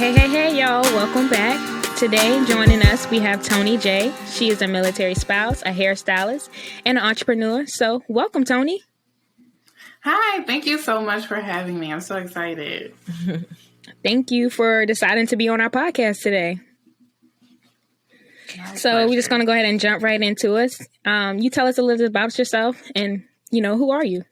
Hey, y'all. Welcome back. Today, joining us, we have Tonie J. She is a military spouse, a hairstylist, and an entrepreneur. So, welcome, Tonie. Hi, thank you so much for having me. I'm so excited. Thank you for deciding to be on our podcast today. So, we're just going to go ahead and jump right into us. You tell us a little bit about yourself and, who are you?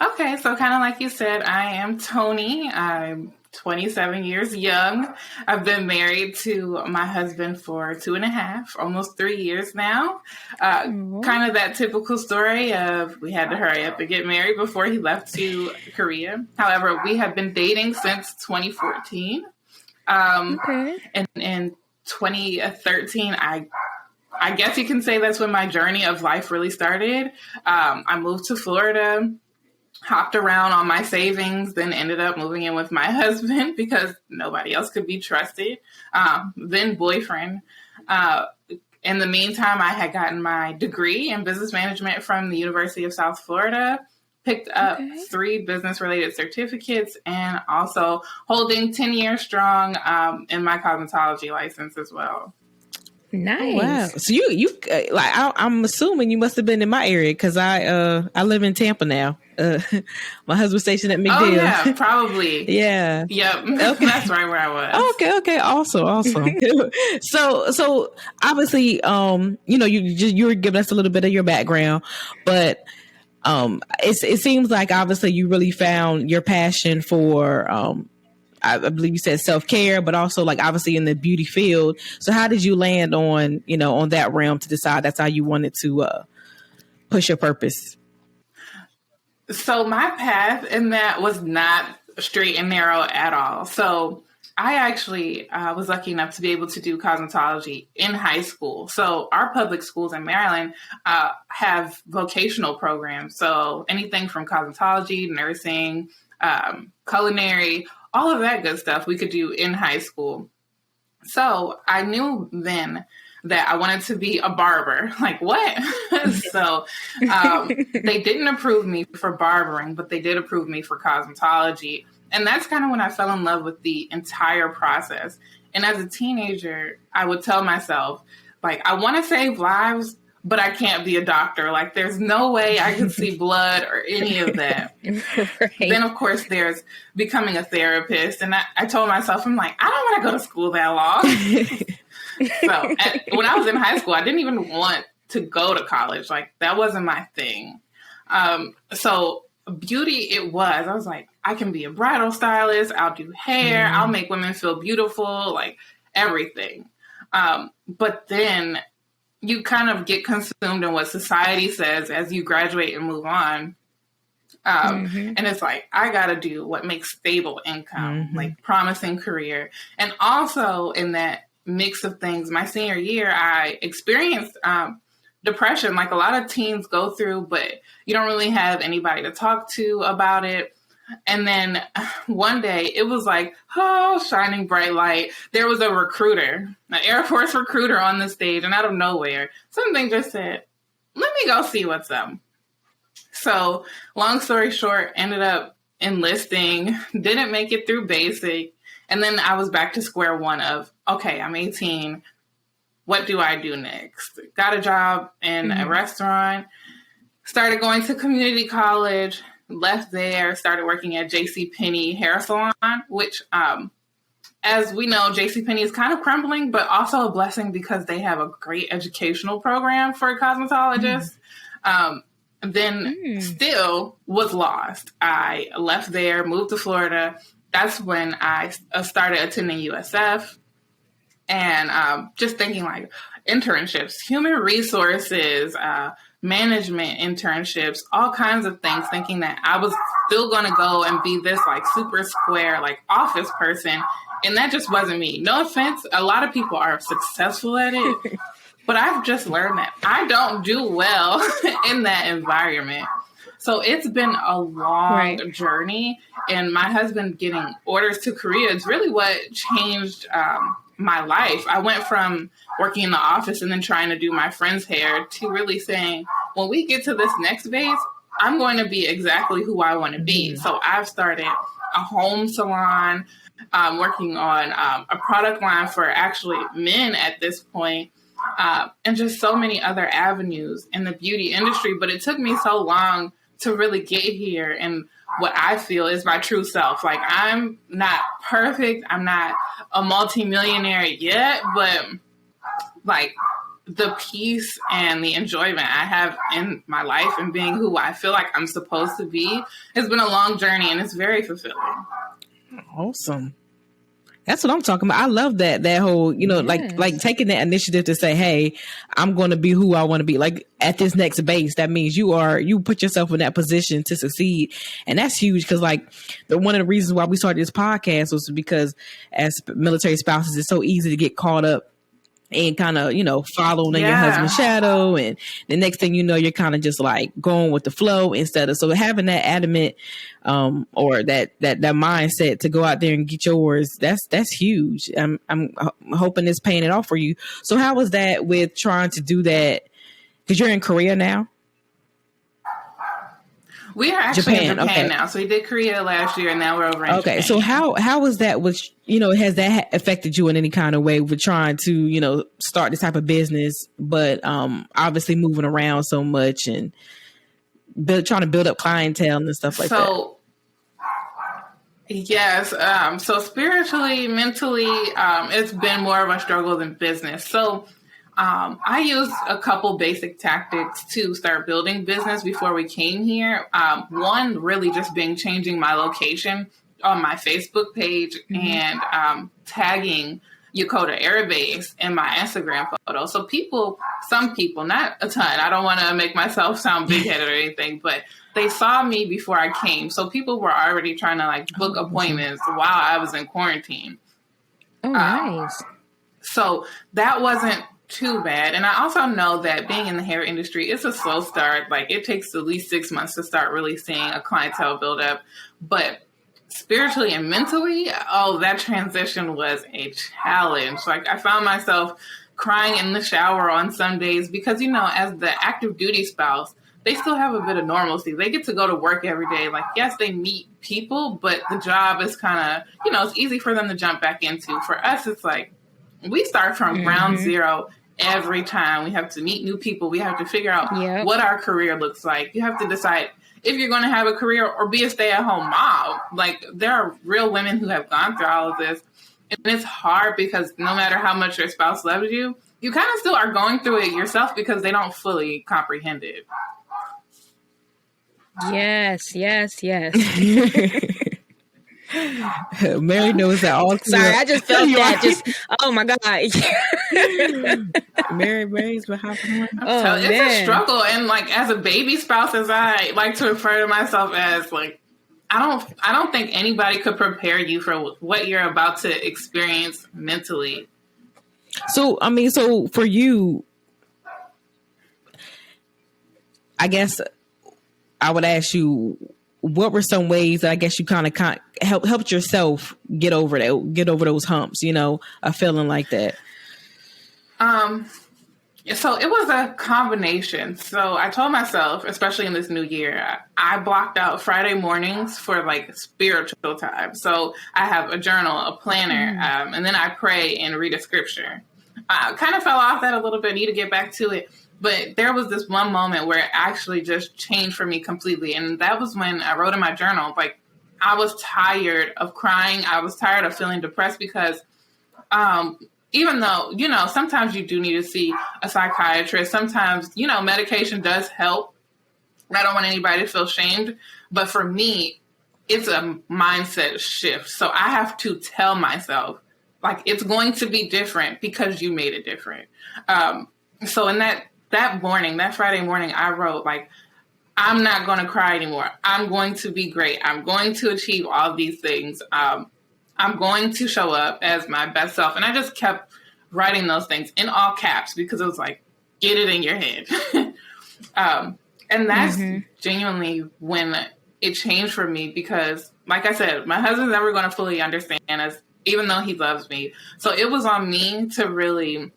Okay, so kind of like you said, I am Tonie. I'm 27 years young. I've been married to my husband for 2.5, almost 3 years now. Kind of that typical story of we had to hurry up and get married before he left to Korea. However, we have been dating since 2014. And in 2013, I guess you can say that's when my journey of life really started. I moved to Florida, hopped around on my savings, then ended up moving in with my husband because nobody else could be trusted, then boyfriend. In the meantime, I had gotten my degree in business management from the University of South Florida, picked up 3 business-related certificates, and also holding 10 years strong in my cosmetology license as well. Nice. Oh, wow. So you I'm assuming you must have been in my area because I live in Tampa now. My husband's stationed at McDill. Oh yeah, probably. Yeah. Yep. Okay. That's right where I was. Okay. Awesome. So obviously, you were giving us a little bit of your background, but it seems like obviously you really found your passion for I believe you said self-care, but also like obviously in the beauty field. So how did you land on that realm to decide that's how you wanted to push your purpose? So my path in that was not straight and narrow at all. So I actually was lucky enough to be able to do cosmetology in high school. So our public schools in Maryland have vocational programs. So anything from cosmetology, nursing, culinary, all of that good stuff we could do in high school. So I knew then that I wanted to be a barber. Like, what? So they didn't approve me for barbering, but they did approve me for cosmetology. And that's kind of when I fell in love with the entire process. And as a teenager, I would tell myself, like, I want to save lives, but I can't be a doctor. Like, there's no way I could see blood or any of that. Right. Then, of course, there's becoming a therapist. And I told myself, I'm like, I don't want to go to school that long. So when I was in high school, I didn't even want to go to college. Like, that wasn't my thing. So beauty it was. I was like, I can be a bridal stylist. I'll do hair. I'll make women feel beautiful, like everything. But then you kind of get consumed in what society says as you graduate and move on. And it's like, I got to do what makes stable income, like promising career. And also in that mix of things, my senior year, I experienced depression like a lot of teens go through, but you don't really have anybody to talk to about it. And then one day it was like, oh, shining bright light. There was a recruiter, an Air Force recruiter on the stage, and out of nowhere, something just said, let me go see what's up. So long story short, ended up enlisting, didn't make it through basic. And then I was back to square one of, okay, I'm 18. What do I do next? Got a job in a restaurant, started going to community college, left there, started working at JCPenney hair salon, which, as we know, JCPenney is kind of crumbling, but also a blessing because they have a great educational program for cosmetologists. Then still was lost. I left there, moved to Florida. That's when I started attending USF and just thinking like internships, human resources, management internships, all kinds of things, thinking that I was still going to go and be this like super square, like office person. And that just wasn't me. No offense. A lot of people are successful at it, but I've just learned that I don't do well in that environment. So it's been a long journey, and my husband getting orders to Korea is really what changed my life. I went from working in the office and then trying to do my friend's hair to really saying, when we get to this next phase, I'm going to be exactly who I want to be. So I've started a home salon, working on a product line for actually men at this point, and just so many other avenues in the beauty industry. But it took me so long to really get here and what I feel is my true self. Like, I'm not perfect. I'm not a multimillionaire yet, but like the peace and the enjoyment I have in my life and being who I feel like I'm supposed to be has been a long journey, and it's very fulfilling. Awesome. That's what I'm talking about. I love that whole, you know, like taking that initiative to say, hey, I'm going to be who I want to be. Like at this next base, that means you put yourself in that position to succeed. And that's huge because like one of the reasons why we started this podcast was because as military spouses, it's so easy to get caught up and kind of, you know, following in your husband's shadow. And the next thing you know, you're kind of just like going with the flow instead of, so having that adamant or that mindset to go out there and get yours, that's huge. I'm hoping it's paying it off for you. So how was that with trying to do that? Because you're in Korea now. We are actually in Japan now. So we did Korea last year and now we're over in Japan. So how was that with, you know, has that affected you in any kind of way with trying to, you know, start this type of business, but obviously moving around so much and trying to build up clientele and stuff like that? Yes. So spiritually, mentally, it's been more of a struggle than business. So I used a couple basic tactics to start building business before we came here. One really just being changing my location on my Facebook page and tagging Yokota Air Base in my Instagram photo. So some people, not a ton, I don't want to make myself sound big-headed or anything, but they saw me before I came. So people were already trying to like book appointments while I was in quarantine. Oh, nice. So that wasn't too bad. And I also know that being in the hair industry, it's a slow start. Like it takes at least 6 months to start really seeing a clientele build up. But spiritually and mentally, that transition was a challenge. Like I found myself crying in the shower on some days because, you know, as the active duty spouse, they still have a bit of normalcy. They get to go to work every day. Like, yes, they meet people, but the job is kind of, you know, it's easy for them to jump back into. For us, it's like, we start from ground zero every time. We have to meet new people. We have to figure out what our career looks like. You have to decide if you're going to have a career or be a stay-at-home mom. Like, there are real women who have gone through all of this. And it's hard because no matter how much your spouse loves you, you kind of still are going through it yourself because they don't fully comprehend it. Yes. Mary knows that all. Sorry, I just felt that. Just oh my god. Mary's behind. It's a struggle, and like as a baby spouse, as I like to refer to myself as, like I don't think anybody could prepare you for what you're about to experience mentally. So so for you, I guess I would ask you, what were some ways that I guess you kind of helped yourself get over those humps, you know, a feeling like that? So it was a combination. So I told myself, especially in this new year, I blocked out Friday mornings for like spiritual time. So I have a journal, a planner, and then I pray and read a scripture. I kind of fell off that a little bit. I need to get back to it. But there was this one moment where it actually just changed for me completely. And that was when I wrote in my journal, like, I was tired of crying. I was tired of feeling depressed because even though, you know, sometimes you do need to see a psychiatrist. Sometimes, you know, medication does help. I don't want anybody to feel shamed. But for me, it's a mindset shift. So I have to tell myself, like, it's going to be different because you made it different. So in that morning, that Friday morning, I wrote, like, I'm not going to cry anymore. I'm going to be great. I'm going to achieve all these things. I'm going to show up as my best self. And I just kept writing those things in all caps because it was like, get it in your head. And that's genuinely when it changed for me because, like I said, my husband's never going to fully understand us, even though he loves me. So it was on me to really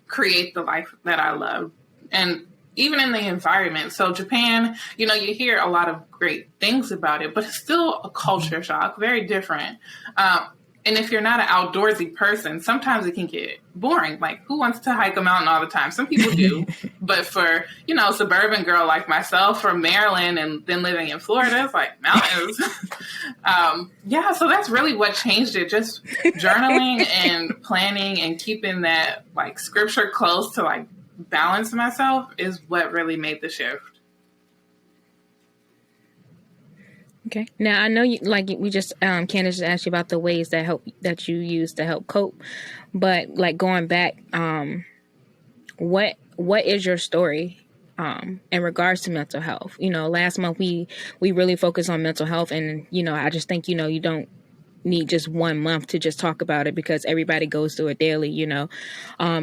create the life that I love. And even in the environment. So Japan, you know, you hear a lot of great things about it, but it's still a culture shock, very different. And if you're not an outdoorsy person, sometimes it can get boring. Like, who wants to hike a mountain all the time? Some people do. But for, you know, a suburban girl like myself from Maryland and then living in Florida, it's like mountains. Yeah, so that's really what changed it. Just journaling and planning and keeping that, like, scripture close to, like, balance myself is what really made the shift. Okay. Now I know you, like we just Candace asked you about the ways that you use to help cope, but like going back, what is your story in regards to mental health? You know, last month we really focused on mental health, and you know, I just think, you know, you don't need just 1 month to just talk about it because everybody goes through it daily, you know.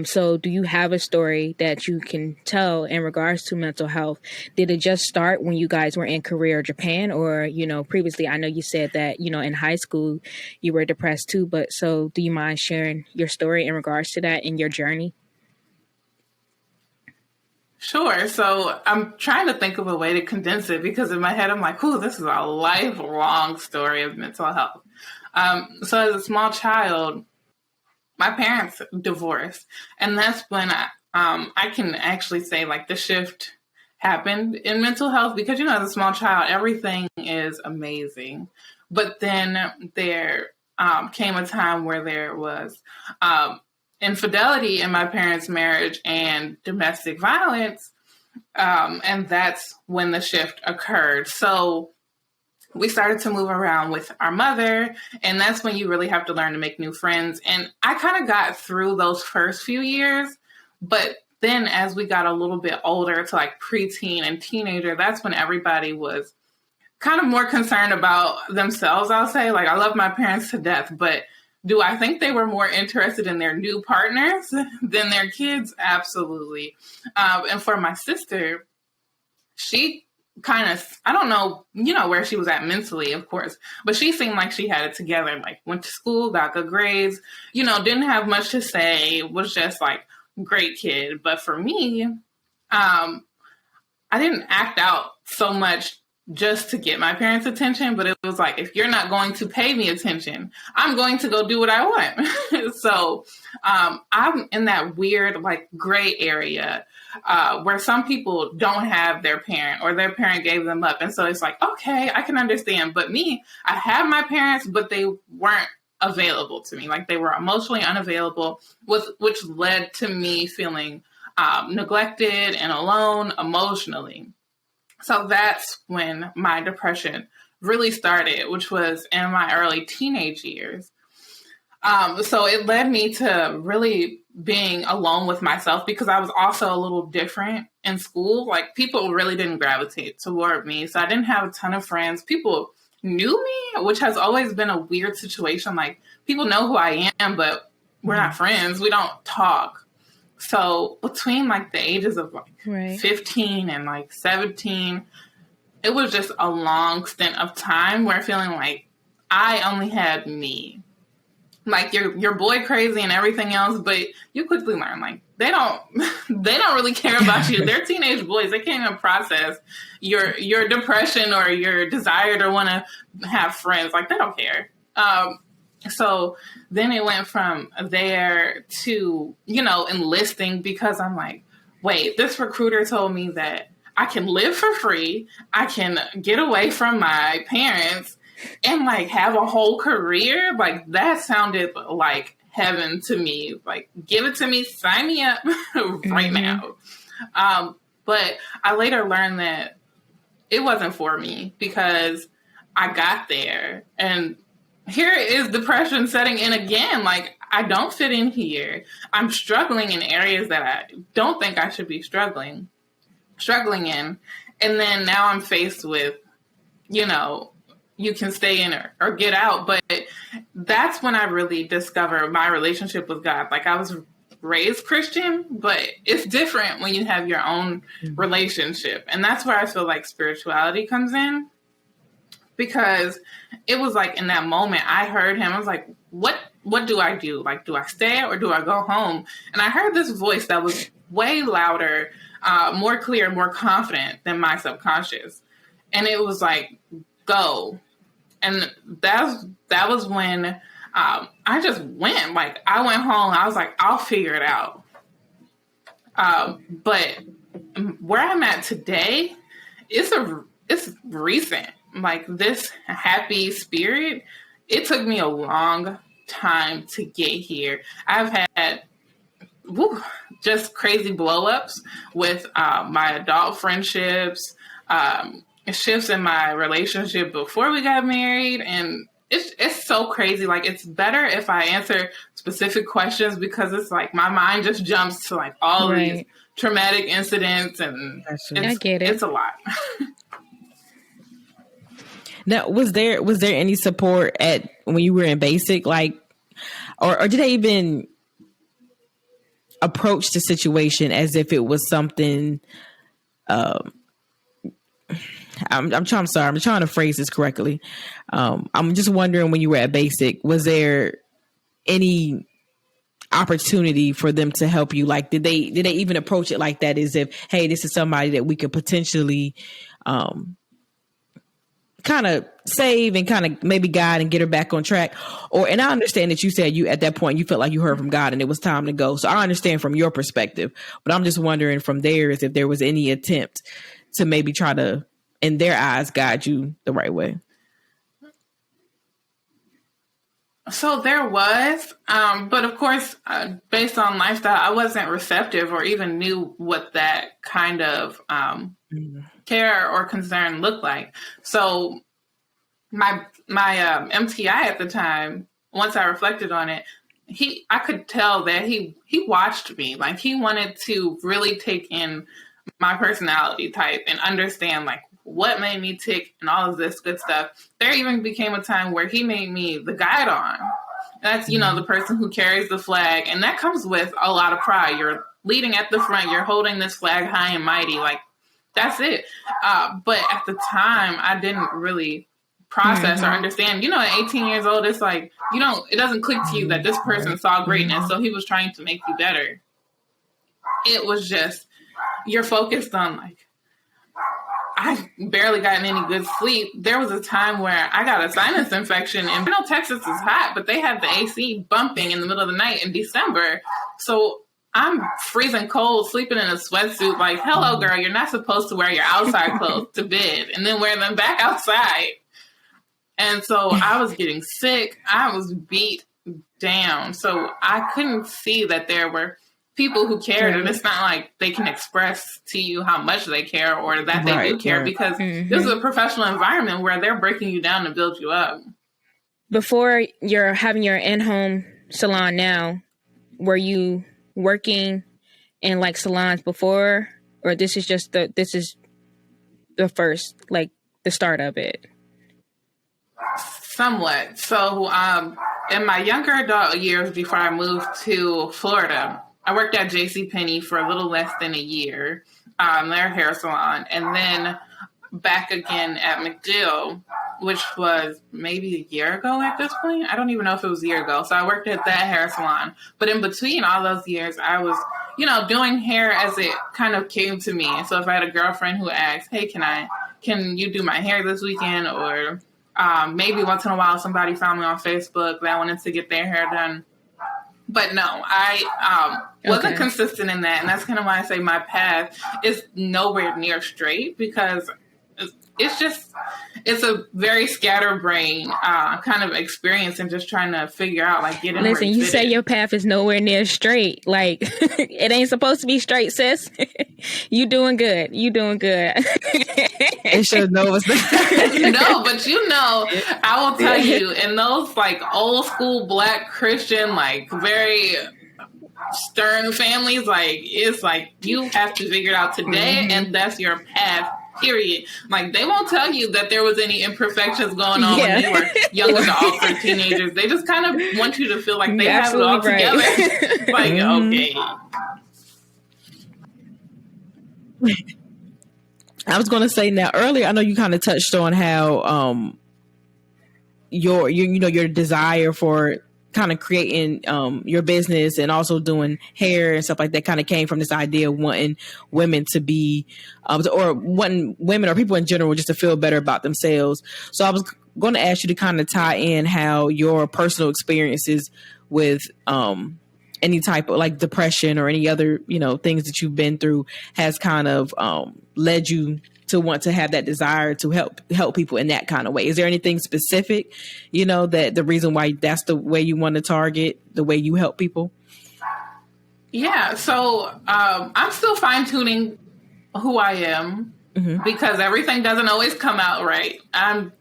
So do you have a story that you can tell in regards to mental health? Did it just start when you guys were in Korea or Japan, or, you know, previously? I know you said that, you know, in high school you were depressed too, but so do you mind sharing your story in regards to that in your journey? Sure. So I'm trying to think of a way to condense it because in my head I'm like, "Ooh, this is a lifelong story of mental health." So as a small child, my parents divorced, and that's when I can actually say like the shift happened in mental health because, you know, as a small child, everything is amazing, but then there came a time where there was infidelity in my parents' marriage and domestic violence, and that's when the shift occurred. So we started to move around with our mother, and that's when you really have to learn to make new friends. And I kind of got through those first few years, but then as we got a little bit older to like preteen and teenager, that's when everybody was kind of more concerned about themselves, I'll say. Like, I love my parents to death, but do I think they were more interested in their new partners than their kids? Absolutely. And for my sister, she kind of, I don't know, you know, where she was at mentally, of course, but she seemed like she had it together, like went to school, got good grades, you know, didn't have much to say, was just like great kid. But for me, I didn't act out so much just to get my parents' attention, but it was like, if you're not going to pay me attention, I'm going to go do what I want. So I'm in that weird, like, gray area where some people don't have their parent or their parent gave them up. And so it's like, okay, I can understand. But me, I have my parents, but they weren't available to me. Like, they were emotionally unavailable, which led to me feeling neglected and alone emotionally. So that's when my depression really started, which was in my early teenage years. So it led me to really being alone with myself because I was also a little different in school. Like, people really didn't gravitate toward me. So I didn't have a ton of friends. People knew me, which has always been a weird situation. Like, people know who I am, but we're not friends. We don't talk. So between like the ages of like 15 and like 17, it was just a long stint of time where feeling like I only had me. Like, you're boy crazy and everything else, but you quickly learn like they don't really care about you. They're teenage boys. They can't even process your depression or your desire to want to have friends. Like, they don't care. So then it went from there to, you know, enlisting because I'm like, wait, this recruiter told me that I can live for free. I can get away from my parents and like have a whole career. Like, that sounded like heaven to me. Like, give it to me, sign me up right now. But I later learned that it wasn't for me because I got there and here is depression setting in again. Like, I don't fit in here. I'm struggling in areas that I don't think I should be struggling in. And then now I'm faced with, you know, you can stay in or get out. But that's when I really discovered my relationship with God. Like, I was raised Christian, but it's different when you have your own relationship. And that's where I feel like spirituality comes in. Because it was like in that moment, I heard him. I was like, what do I do? Like, do I stay or do I go home? And I heard this voice that was way louder more clear, more confident than my subconscious. And it was like, go. And that was when I just went. Like, I went home. I was like, I'll figure it out. But where I'm at today, it's recent. Like, this happy spirit, it took me a long time to get here. I've had just crazy blow-ups with my adult friendships, shifts in my relationship before we got married, and it's so crazy. Like, it's better if I answer specific questions, because it's like my mind just jumps to like all these traumatic incidents, and I get it. It's a lot. Now, was there any support at when you were in basic, like, or did they even approach the situation as if it was something? I'm trying to phrase this correctly. I'm just wondering, when you were at basic, was there any opportunity for them to help you? Like, did they even approach it like that, as if, hey, this is somebody that we could potentially kind of save and kind of maybe guide and get her back on track? Or, and I understand that you said you, at that point, you felt like you heard from God and it was time to go. So I understand from your perspective, but I'm just wondering from theirs, if there was any attempt to maybe try to, in their eyes, guide you the right way. So there was, but of course, based on lifestyle, I wasn't receptive or even knew what that kind of care or concern looked like. So my MTI at the time, once I reflected on it, I could tell that he watched me. Like, he wanted to really take in my personality type and understand like what made me tick and all of this good stuff. There even became a time where he made me the guide on. That's, the person who carries the flag. And that comes with a lot of pride. You're leading at the front. You're holding this flag high and mighty. Like, that's it. But at the time, I didn't really process or understand. At 18 years old, it's like, it doesn't click to you that this person saw greatness. So he was trying to make you better. It was just, you're focused on like, I barely gotten any good sleep. There was a time where I got a sinus infection, and I know Texas is hot, but they had the AC bumping in the middle of the night in December. So I'm freezing cold, sleeping in a sweatsuit. Like, hello, girl, you're not supposed to wear your outside clothes to bed and then wear them back outside. And so I was getting sick. I was beat down. So I couldn't see that there were people who cared, and it's not like they can express to you how much they care or that they do care, because this is a professional environment where they're breaking you down to build you up. Before you're having your in-home salon now, were you working in like salons before, or this is the first, like the start of it? Somewhat. So in my younger adult years, before I moved to Florida, I worked at JCPenney for a little less than a year, their hair salon, and then back again at McGill, which was maybe a year ago at this point. I don't even know if it was a year ago. So I worked at that hair salon. But in between all those years, I was, doing hair as it kind of came to me. So if I had a girlfriend who asked, hey, can you do my hair this weekend? Or maybe once in a while somebody found me on Facebook that wanted to get their hair done. But no, I wasn't consistent in that. And that's kind of why I say my path is nowhere near straight, because it's a very scatterbrained kind of experience, and just trying to figure out, like, getting. Listen, you say your path is nowhere near straight. Like, it ain't supposed to be straight, sis. You doing good. It should know it's No, but I will tell you, in those like old school Black Christian, like very stern families, like, it's like you have to figure it out today, and that's your path. Period. Like, they won't tell you that there was any imperfections going on when they were young adults or teenagers. They just kind of want you to feel like they have it all together. Like, okay. I was going to say, now earlier, I know you kind of touched on how your desire for kind of creating your business and also doing hair and stuff like that kind of came from this idea of wanting women to be or wanting women or people in general just to feel better about themselves. So I was going to ask you to kind of tie in how your personal experiences with any type of like depression or any other, things that you've been through has kind of led you to want to have that desire to help people in that kind of way. Is there anything specific, that the reason why that's the way you want to target, the way you help people? Yeah. So I'm still fine tuning who I am because everything doesn't always come out right. I'm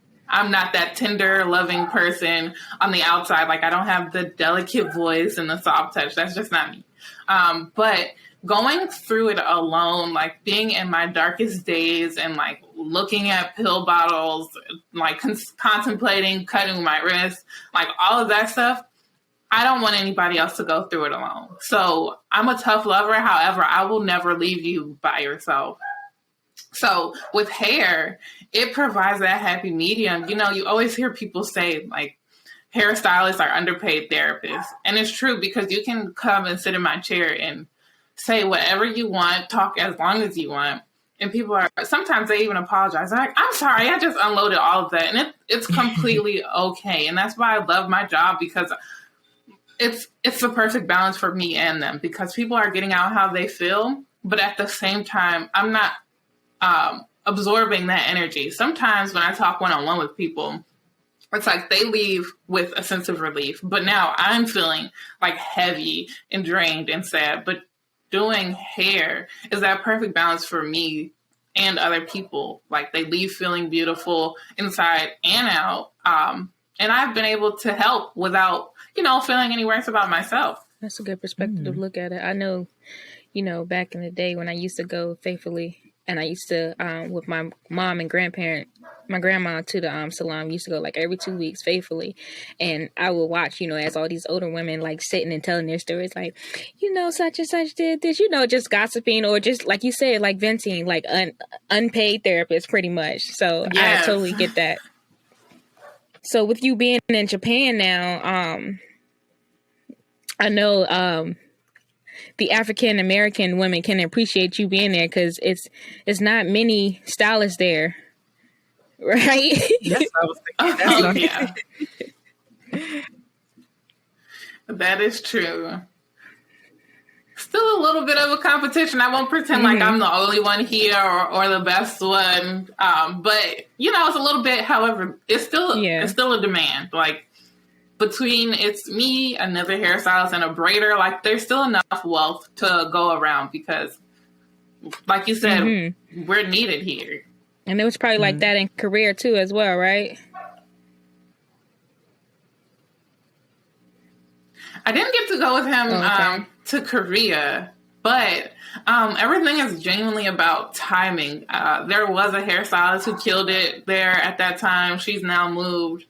not that tender, loving person on the outside. Like, I don't have the delicate voice and the soft touch. That's just not me. But going through it alone, like being in my darkest days and like looking at pill bottles, like contemplating cutting my wrist, like all of that stuff, I don't want anybody else to go through it alone. So I'm a tough lover. However, I will never leave you by yourself. So with hair, it provides that happy medium. You always hear people say like hairstylists are underpaid therapists. And it's true, because you can come and sit in my chair and say whatever you want, talk as long as you want. And people sometimes they even apologize. They're like, I'm sorry, I just unloaded all of that. And it's completely okay. And that's why I love my job, because it's the perfect balance for me and them, because people are getting out how they feel. But at the same time, I'm not absorbing that energy. Sometimes when I talk one-on-one with people, it's like they leave with a sense of relief. But now I'm feeling like heavy and drained and sad. But doing hair is that perfect balance for me and other people. Like, they leave feeling beautiful inside and out. And I've been able to help without, feeling any worse about myself. That's a good perspective to look at it. I know, back in the day when I used to go faithfully, and I used to, with my mom and my grandma to the salon, we used to go like every 2 weeks faithfully. And I would watch, as all these older women like sitting and telling their stories, like, such and such did this, just gossiping, or just like you said, like venting, like unpaid therapists pretty much. So yes. I totally get that. So with you being in Japan now, I know the African American women can appreciate you being there, because it's not many stylists there, right? That's what I was thinking. Yeah. That is true. Still a little bit of a competition. I won't pretend like I'm the only one here or the best one. But it's a little bit. However, it's still a demand. Like, between it's me, another hairstylist, and a braider, like there's still enough wealth to go around, because, like you said, we're needed here. And it was probably like that in Korea too, as well, right? I didn't get to go with him to Korea, but everything is genuinely about timing. There was a hairstylist who killed it there at that time. She's now moved.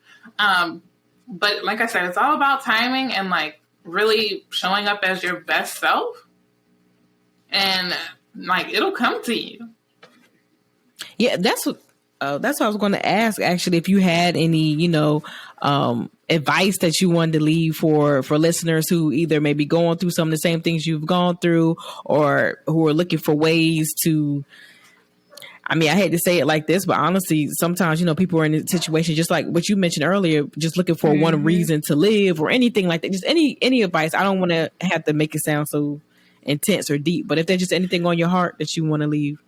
But like I said, it's all about timing and like really showing up as your best self, and like it'll come to you. Yeah, that's what I was going to ask. Actually, if you had any, advice that you wanted to leave for listeners who either may be going through some of the same things you've gone through, or who are looking for ways to. I mean, I hate to say it like this, but honestly, sometimes, people are in a situation just like what you mentioned earlier, just looking for one reason to live or anything like that. Just any advice. I don't want to have to make it sound so intense or deep, but if there's just anything on your heart that you want to leave.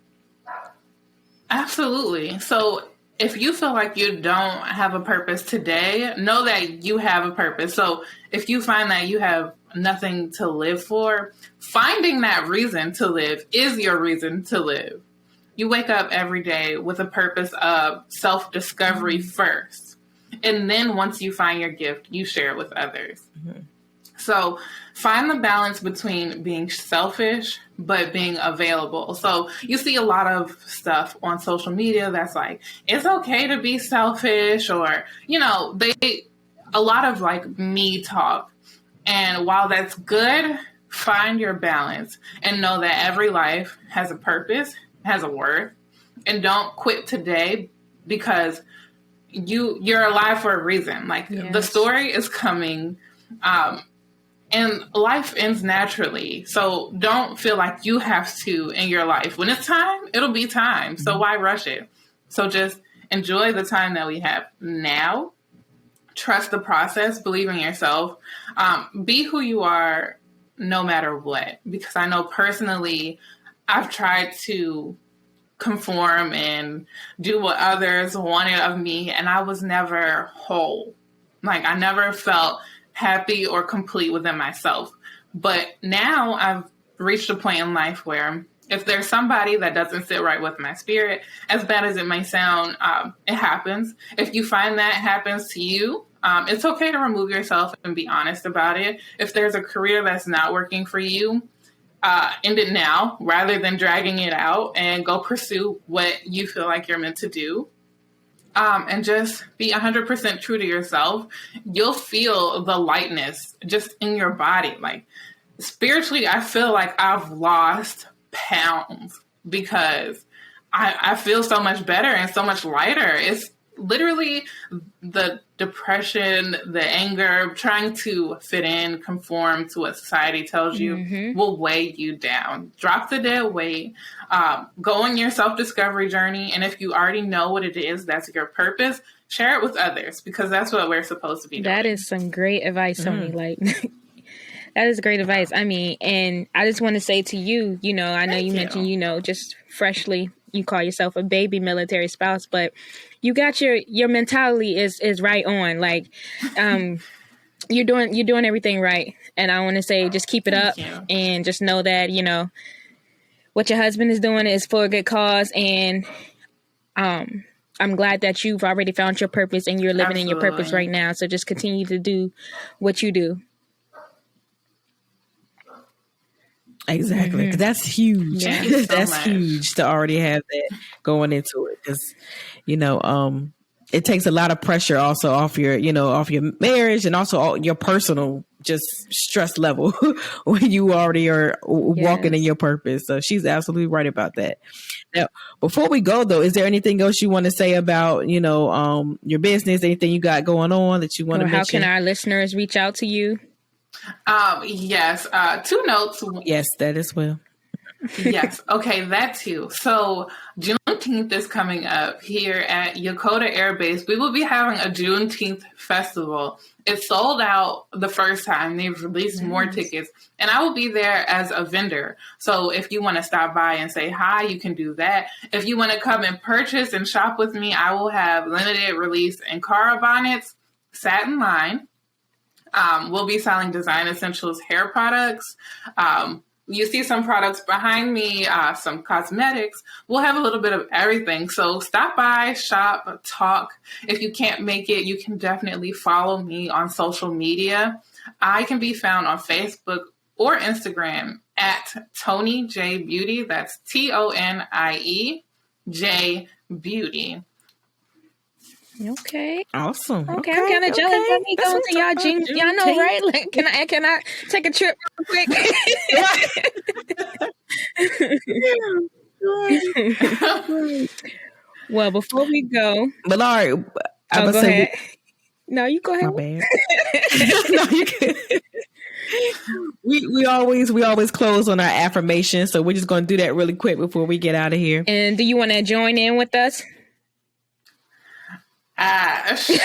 Absolutely. So if you feel like you don't have a purpose today, know that you have a purpose. So if you find that you have nothing to live for, finding that reason to live is your reason to live. You wake up every day with a purpose of self-discovery first. And then once you find your gift, you share it with others. So find the balance between being selfish, but being available. So you see a lot of stuff on social media that's like, it's okay to be selfish, or, a lot of like me talk. And while that's good, find your balance and know that every life has a purpose, has a worth, and don't quit today, because you're alive for a reason. Like the story is coming, And life ends naturally. So don't feel like you have to in your life. When it's time, it'll be time. So why rush it? So just enjoy the time that we have now. Trust the process. Believe in yourself. Be who you are no matter what. Because I know personally, I've tried to conform and do what others wanted of me, and I was never whole. Like, I never felt happy or complete within myself. But now I've reached a point in life where if there's somebody that doesn't sit right with my spirit, as bad as it may sound, it happens. If you find that happens to you, it's okay to remove yourself and be honest about it. If there's a career that's not working for you, end it now rather than dragging it out, and go pursue what you feel like you're meant to do. And just be 100% true to yourself. You'll feel the lightness just in your body. Like, spiritually, I feel like I've lost pounds because I feel so much better and so much lighter. It's literally the depression, the anger, trying to fit in, conform to what society tells you will weigh you down. Drop the dead weight, go on your self-discovery journey. And if you already know what it is, that's your purpose, share it with others, because that's what we're supposed to be doing. That is some great advice, Tonie. Like, that is great advice. I mean, and I just want to say to you, I know you mentioned, just freshly, you call yourself a baby military spouse, but you got your mentality is right on. Like, you're doing everything right. And I want to say, just keep it up and just know that, what your husband is doing is for a good cause. And, I'm glad that you've already found your purpose and you're living in your purpose right now. So just continue to do what you do. Exactly. 'Cause that's huge. Yeah. That's huge to already have that going into it. Because, it takes a lot of pressure also off your marriage, and also your personal just stress level when you already are walking in your purpose. So she's absolutely right about that. Now, before we go though, is there anything else you want to say about, your business, anything you got going on that you want to mention? How can our listeners reach out to you? Yes. 2 notes. Yes, that as well. Yes. Okay, that too. So Juneteenth is coming up here at Yokota Air Base. We will be having a Juneteenth festival. It sold out the first time. They've released more tickets, and I will be there as a vendor. So if you want to stop by and say hi, you can do that. If you want to come and purchase and shop with me, I will have limited release Ankara bonnets, satin line. We'll be selling design essentials, hair products. You see some products behind me, some cosmetics. We'll have a little bit of everything. So stop by, shop, talk. If you can't make it, you can definitely follow me on social media. I can be found on Facebook or Instagram at Tonie J Beauty. That's TONIE J Beauty. Okay. Awesome. Okay, I'm kind of jealous. Let me go to y'all jeans. Y'all know, right? Like, can I take a trip real quick? Well, before we go, but Laurie, go ahead. No, you go ahead. My bad. No, you can. We always close on our affirmation, so we're just going to do that really quick before we get out of here. And do you want to join in with us? Sure.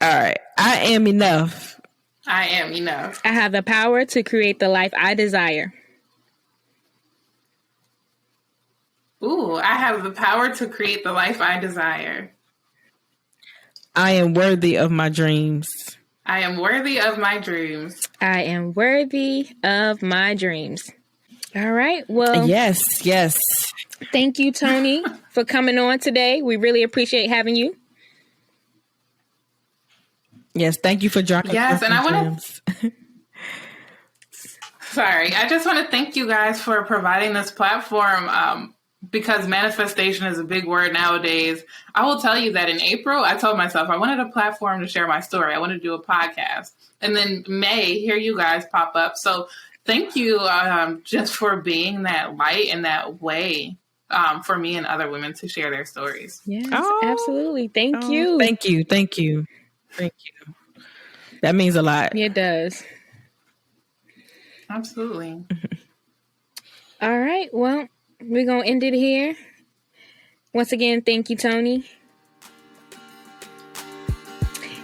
All right. I am enough. I am enough. I have the power to create the life I desire. Ooh, I have the power to create the life I desire. I am worthy of my dreams. I am worthy of my dreams. I am worthy of my dreams. All right. Well, yes. Thank you, Tonie, for coming on today. We really appreciate having you. Yes, thank you for dropping. Yes, and I want to. Sorry, I just want to thank you guys for providing this platform. Because manifestation is a big word nowadays. I will tell you that in April, I told myself I wanted a platform to share my story. I wanted to do a podcast, and then May, here you guys pop up. So thank you, just for being that light and that way. For me and other women to share their stories. Yes, absolutely. Thank you. Thank you. That means a lot. It does. Absolutely. All right. Well, we're going to end it here. Once again, thank you, Tonie.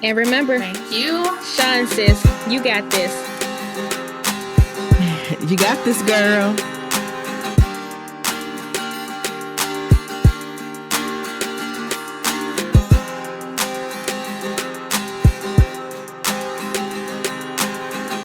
And remember, Thank you. Sean sis, you got this. You got this, girl.